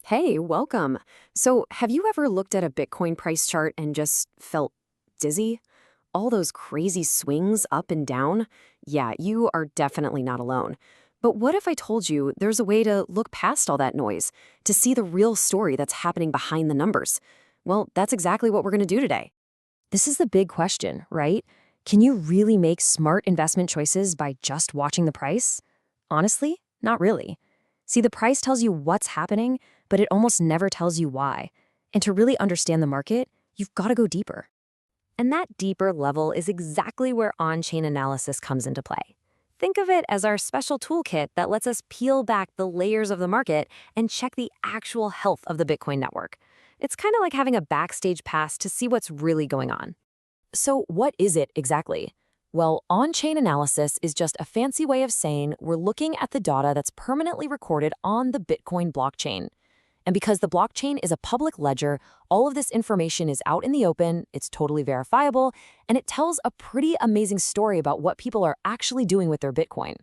Hey, welcome. So, have you ever looked at a Bitcoin price chart and just felt dizzy? All those crazy swings up and down? Yeah, you are definitely not alone. But what if I told you there's a way to look past all that noise, to see the real story that's happening behind the numbers? Well, that's exactly what we're going to do today. This is the big question, right? Can you really make smart investment choices by just watching the price? Honestly, not really. See, the price tells you what's happening, but it almost never tells you why. And to really understand the market, you've got to go deeper. And that deeper level is exactly where on-chain analysis comes into play. Think of it as our special toolkit that lets us peel back the layers of the market and check the actual health of the Bitcoin network. It's kind of like having a backstage pass to see what's really going on. So what is it exactly? Well, on-chain analysis is just a fancy way of saying we're looking at the data that's permanently recorded on the Bitcoin blockchain. And because the blockchain is a public ledger, all of this information is out in the open, it's totally verifiable, and it tells a pretty amazing story about what people are actually doing with their Bitcoin.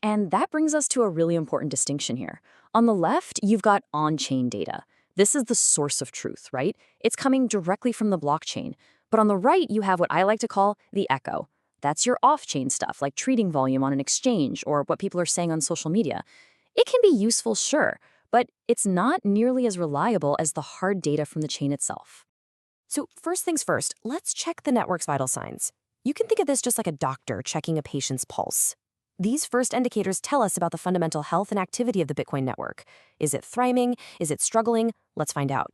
And that brings us to a really important distinction here. On the left, you've got on-chain data. This is the source of truth, right? It's coming directly from the blockchain. But on the right, you have what I like to call the echo. That's your off-chain stuff, like trading volume on an exchange or what people are saying on social media. It can be useful, sure, but it's not nearly as reliable as the hard data from the chain itself. So first things first, let's check the network's vital signs. You can think of this just like a doctor checking a patient's pulse. These first indicators tell us about the fundamental health and activity of the Bitcoin network. Is it thriving? Is it struggling? Let's find out.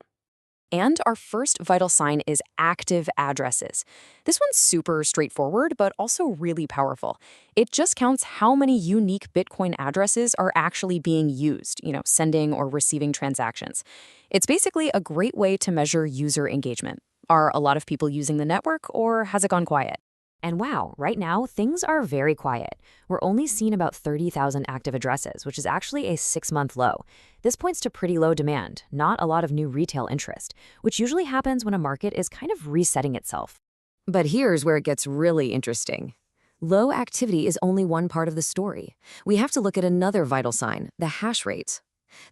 And our first vital sign is active addresses. This one's super straightforward, but also really powerful. It just counts how many unique Bitcoin addresses are actually being used, sending or receiving transactions. It's basically a great way to measure user engagement. Are a lot of people using the network, or has it gone quiet? And wow, right now, things are very quiet. We're only seeing about 30,000 active addresses, which is actually a 6-month low. This points to pretty low demand, not a lot of new retail interest, which usually happens when a market is kind of resetting itself. But here's where it gets really interesting. Low activity is only one part of the story. We have to look at another vital sign, the hash rate.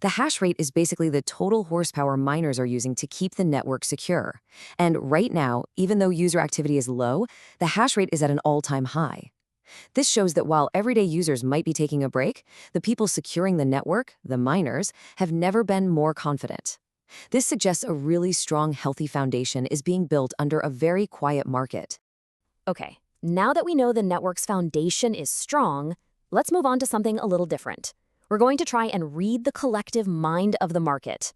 The hash rate is basically the total horsepower miners are using to keep the network secure. And right now, even though user activity is low, the hash rate is at an all-time high. This shows that while everyday users might be taking a break, the people securing the network, the miners, have never been more confident. This suggests a really strong, healthy foundation is being built under a very quiet market. Okay, now that we know the network's foundation is strong, let's move on to something a little different. We're going to try and read the collective mind of the market.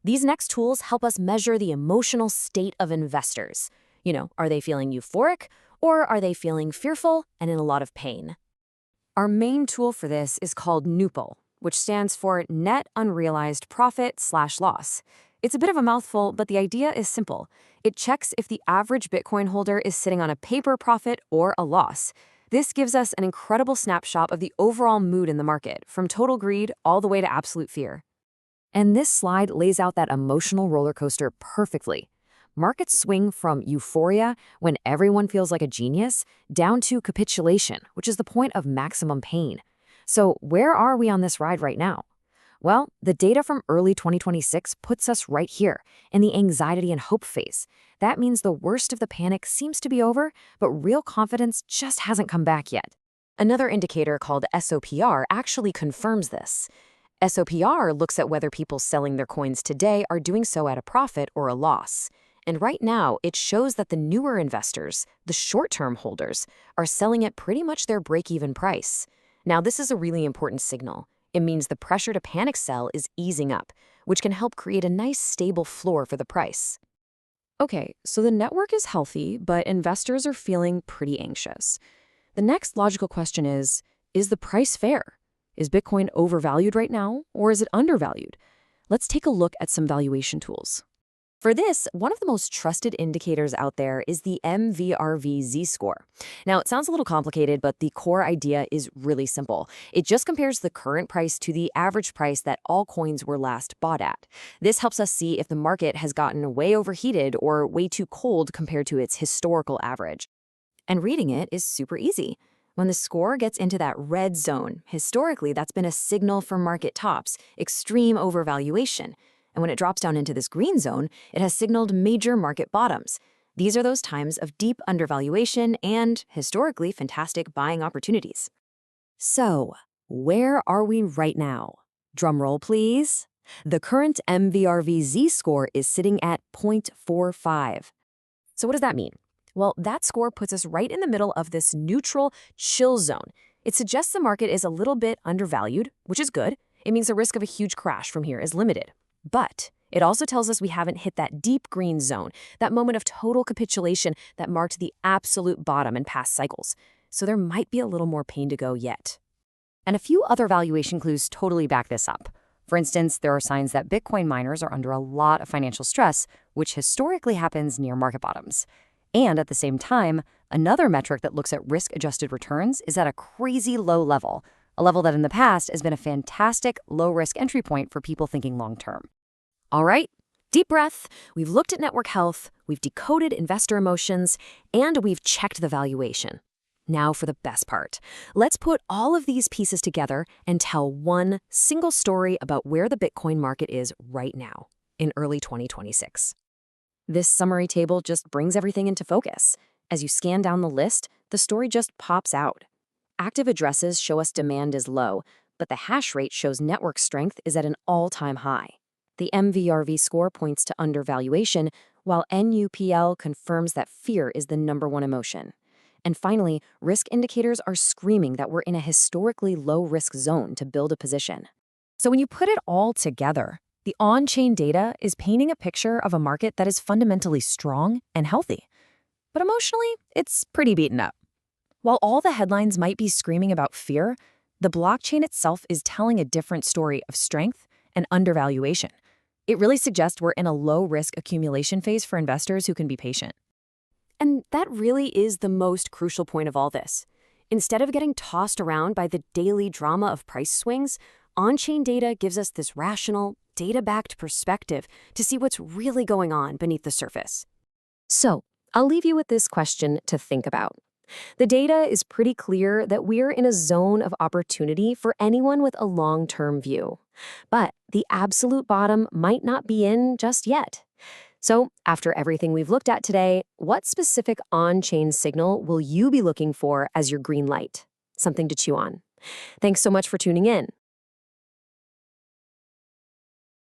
These next tools help us measure the emotional state of investors. Are they feeling euphoric, or are they feeling fearful and in a lot of pain? Our main tool for this is called NUPL, which stands for Net Unrealized Profit/Loss. It's a bit of a mouthful, but the idea is simple. It checks if the average Bitcoin holder is sitting on a paper profit or a loss. This gives us an incredible snapshot of the overall mood in the market, from total greed all the way to absolute fear. And this slide lays out that emotional roller coaster perfectly. Markets swing from euphoria, when everyone feels like a genius, down to capitulation, which is the point of maximum pain. So where are we on this ride right now? Well, the data from early 2026 puts us right here, in the anxiety and hope phase. That means the worst of the panic seems to be over, but real confidence just hasn't come back yet. Another indicator called SOPR actually confirms this. SOPR looks at whether people selling their coins today are doing so at a profit or a loss. And right now, it shows that the newer investors, the short-term holders, are selling at pretty much their break-even price. Now, this is a really important signal. It means the pressure to panic sell is easing up, which can help create a nice stable floor for the price. Okay, so the network is healthy, but investors are feeling pretty anxious. The next logical question is the price fair? Is Bitcoin overvalued right now, or is it undervalued? Let's take a look at some valuation tools. For this, one of the most trusted indicators out there is the MVRV Z-score. Now, it sounds a little complicated, but the core idea is really simple. It just compares the current price to the average price that all coins were last bought at. This helps us see if the market has gotten way overheated or way too cold compared to its historical average. And reading it is super easy. When the score gets into that red zone, historically that's been a signal for market tops, extreme overvaluation. And when it drops down into this green zone, it has signaled major market bottoms. These are those times of deep undervaluation and, historically, fantastic buying opportunities. So, where are we right now? Drumroll, please. The current MVRV Z-score is sitting at 0.45. So what does that mean? Well, that score puts us right in the middle of this neutral chill zone. It suggests the market is a little bit undervalued, which is good. It means the risk of a huge crash from here is limited. But it also tells us we haven't hit that deep green zone, that moment of total capitulation that marked the absolute bottom in past cycles. So there might be a little more pain to go yet. And a few other valuation clues totally back this up. For instance, there are signs that Bitcoin miners are under a lot of financial stress, which historically happens near market bottoms. And at the same time, another metric that looks at risk-adjusted returns is at a crazy low level, a level that in the past has been a fantastic low-risk entry point for people thinking long-term. All right, deep breath. We've looked at network health, we've decoded investor emotions, and we've checked the valuation. Now for the best part. Let's put all of these pieces together and tell one single story about where the Bitcoin market is right now, in early 2026. This summary table just brings everything into focus. As you scan down the list, the story just pops out. Active addresses show us demand is low, but the hash rate shows network strength is at an all-time high. The MVRV score points to undervaluation, while NUPL confirms that fear is the #1 emotion. And finally, risk indicators are screaming that we're in a historically low-risk zone to build a position. So when you put it all together, the on-chain data is painting a picture of a market that is fundamentally strong and healthy. But emotionally, it's pretty beaten up. While all the headlines might be screaming about fear, the blockchain itself is telling a different story of strength and undervaluation. It really suggests we're in a low-risk accumulation phase for investors who can be patient. And that really is the most crucial point of all this. Instead of getting tossed around by the daily drama of price swings, on-chain data gives us this rational, data-backed perspective to see what's really going on beneath the surface. So, I'll leave you with this question to think about. The data is pretty clear that we're in a zone of opportunity for anyone with a long-term view. But the absolute bottom might not be in just yet. So, after everything we've looked at today, what specific on-chain signal will you be looking for as your green light? Something to chew on. Thanks so much for tuning in.